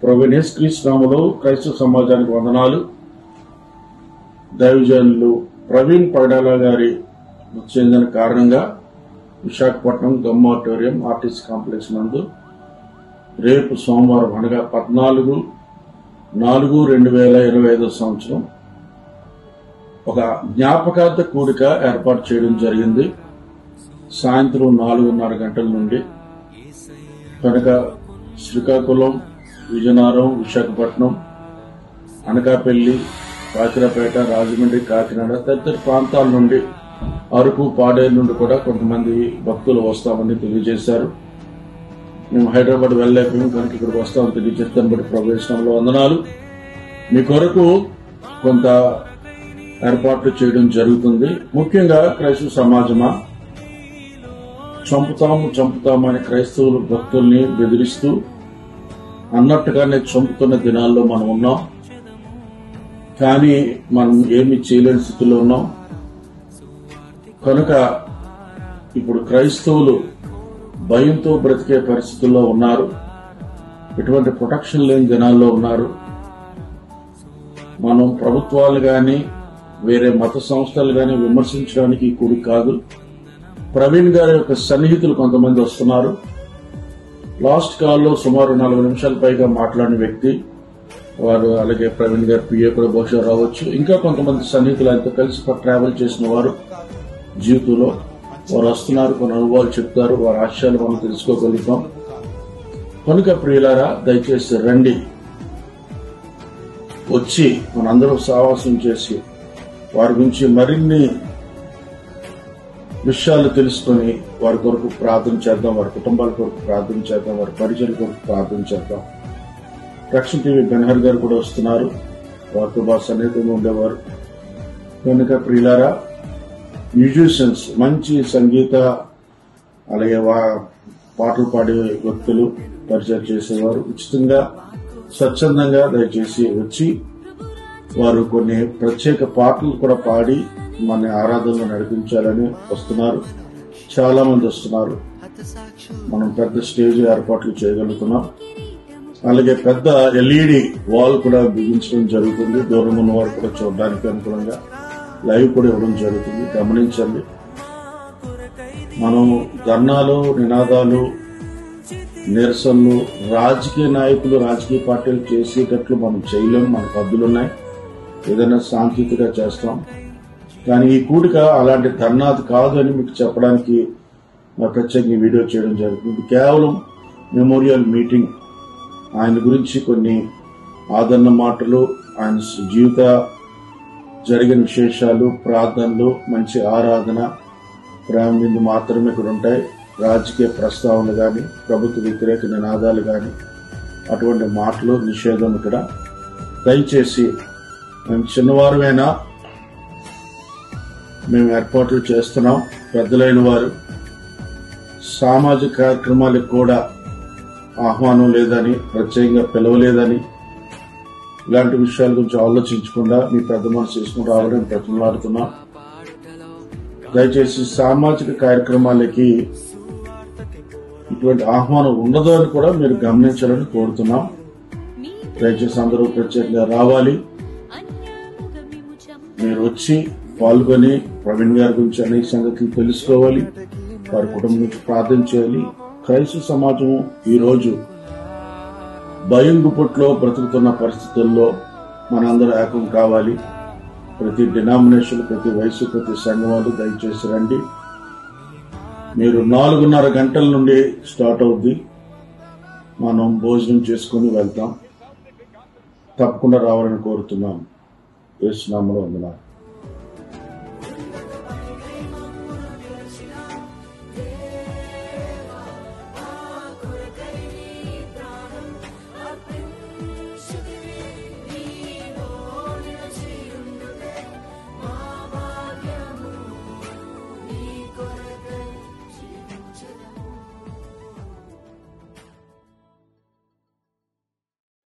ప్రభువైన యేసుక్రీస్తు నామములో క్రైస్తవ సమాజానికి వందనాలు. దైవజనులు ప్రవీణ్ పగడాల గారి చెందిన కారణంగా విశాఖపట్నం గమ్ ఆడిటోరియం ఆర్టీసీ కాంప్లెక్స్ నందు రేపు సోమవారం అనగా 14/4/2025 సంవత్సరం ఒక జ్ఞాపకార్థ కూడిక ఏర్పాటు చేయడం జరిగింది. సాయంత్రం 4:30 గంటల నుండి కనుక శ్రీకాకుళం, విజయనగరం, విశాఖపట్నం, అనకాపల్లి, కాకినాడపేట, రాజమండ్రి, కాకినాడ తదితర ప్రాంతాల నుండి అరకు, పాడేరు నుండి కూడా కొంతమంది భక్తులు వస్తామని తెలియజేశారు. మేము హైదరాబాద్ వెళ్ళలేకపోయాం కనుక ఇక్కడికి వస్తామని తెలియజేస్తాను. బట్టి ప్రవేశంలో వందనాలు. మీ కొరకు కొంత ఏర్పాట్లు చేయడం జరుగుతుంది. ముఖ్యంగా క్రైస్తవ సమాజమా చంపుతామని క్రైస్తవులు భక్తుల్ని బెదిరిస్తూ అన్నట్టుగానే చంపుతున్న దినాల్లో మనం ఉన్నాం. కానీ మనం ఏమి చేయలేని స్థితిలో ఉన్నాం. కనుక ఇప్పుడు క్రైస్తవులు భయంతో బ్రతికే పరిస్థితుల్లో ఉన్నారు. ఎటువంటి ప్రొటెక్షన్ లేని దినాల్లో ఉన్నారు. మనం ప్రభుత్వాలు గాని వేరే మత సంస్థలు గాని విమర్శించడానికి కూడి కాదు. ప్రవీణ్ గారి యొక్క సన్నిహితులు కొంతమంది వస్తున్నారు. లాస్ట్ కాల్లో సుమారు 40 నిమిషాల పైగా మాట్లాడిన వ్యక్తి వారు, అలాగే ప్రవీణ్ గారి పిఏ కూడా బహుశా రావచ్చు. ఇంకా కొంతమంది సన్నిహితులు ఆయనతో కలిసి ట్రావెల్ చేసిన వారు జీవితంలో వారు వస్తున్నారు. కొన్ని అనుభవాలు చెప్తారు. వారి ఆశయాలు మనం తెలుసుకోగలుగుతాం. కనుక ప్రియులారా, దయచేసి రండి, వచ్చి మనందరం సావాసం చేసి వారి గురించి మరిన్ని విషయాలు తెలుసుకొని వారి కొరకు ప్రార్థన చేద్దాం, వారి కుటుంబాల కొరకు ప్రార్థన చేద్దాం, వారి పరిచయాల కొరకు ప్రార్థన చేద్దాం. రక్షణ టీవీ బెనహర్ గారు కూడా వస్తున్నారు. వారితో బాగా సన్నిహితంగా ఉండేవారు. కనుక ప్రియులారా, మ్యూజిషియన్స్, మంచి సంగీత అలాగే పాటలు పాడే వ్యక్తులు, పరిచయం చేసేవారు ఉచితంగా స్వచ్ఛందంగా దయచేసి వచ్చి వారు కొన్ని ప్రత్యేక పాటలు కూడా పాడి మన ఆరాధనలు నడిపించాలని వస్తున్నారు. చాలా మంది వస్తున్నారు. మనం పెద్ద స్టేజ్ ఏర్పాట్లు చేయగలుగుతున్నాం. అలాగే పెద్ద ఎల్ఈడి వాల్ కూడా బిగించడం జరుగుతుంది. దూరం ఉన్న వారు కూడా చూడడానికి అనుకూలంగా లైవ్ కూడా ఇవ్వడం జరుగుతుంది. గమనించండి. మనం ధర్నాలు, నినాదాలు, నిరసనలు రాజకీయ నాయకులు, రాజకీయ పార్టీలు చేసేటట్లు మనం చేయలేము. మన పద్ధతులున్నాయి. ఏదైనా శాంతియుతంగా చేస్తాం. కానీ ఈ కూడిక అలాంటి ధర్నాది కాదు అని మీకు చెప్పడానికి ప్రత్యేకంగా వీడియో చేయడం జరుగుతుంది. కేవలం మెమోరియల్ మీటింగ్. ఆయన గురించి కొన్ని ఆదరణ మాటలు, ఆయన జీవిత జరిగిన విశేషాలు, ప్రార్థనలు, మంచి ఆరాధన, ప్రేమ బిందు మాత్రమే ఇక్కడ ఉంటాయి. రాజకీయ ప్రస్తావనలు కానీ, ప్రభుత్వ వ్యతిరేక నినాదాలు కానీ అటువంటి మాటలు నిషేధం ఇక్కడ. దయచేసి మేము చిన్నవారమైనా మేము ఏర్పాట్లు చేస్తున్నాం. పెద్దలైన వారు సామాజిక కార్యక్రమాలకు కూడా ఆహ్వానం లేదని, ప్రత్యేకంగా పిలవలేదని, ఇలాంటి విషయాల గురించి ఆలోచించకుండా మీ పెద్ద మనసు చేసుకుని రావాలని ప్రతిమలాడుతున్నాం. దయచేసి సామాజిక కార్యక్రమాలకి ఇటువంటి ఆహ్వానం ఉండదు అని కూడా మీరు గమనించాలని కోరుతున్నాం. దయచేసి అందరూ ప్రత్యేకంగా రావాలి. మీరు వచ్చి పాల్గొని ప్రవీణ్ గారి గురించి అనేక సంగతులు తెలుసుకోవాలి. వారి కుటుంబం గురించి ప్రార్థన చేయాలి. క్రైస్తవ సమాజం ఈరోజు భయం గుప్పట్లో బ్రతుకుతున్న పరిస్థితుల్లో మనందరూ ఏకం కావాలి. ప్రతి డినామినేషన్, ప్రతి వయసు, ప్రతి సంఘం వాళ్ళు దయచేసి రండి. మీరు 4:30 గంటల నుండి స్టార్ట్ అవుద్ది. మనం భోజనం చేసుకుని వెళ్తాం. తప్పకుండా రావాలని కోరుతున్నాం. యేసు నామములో వందనాలు.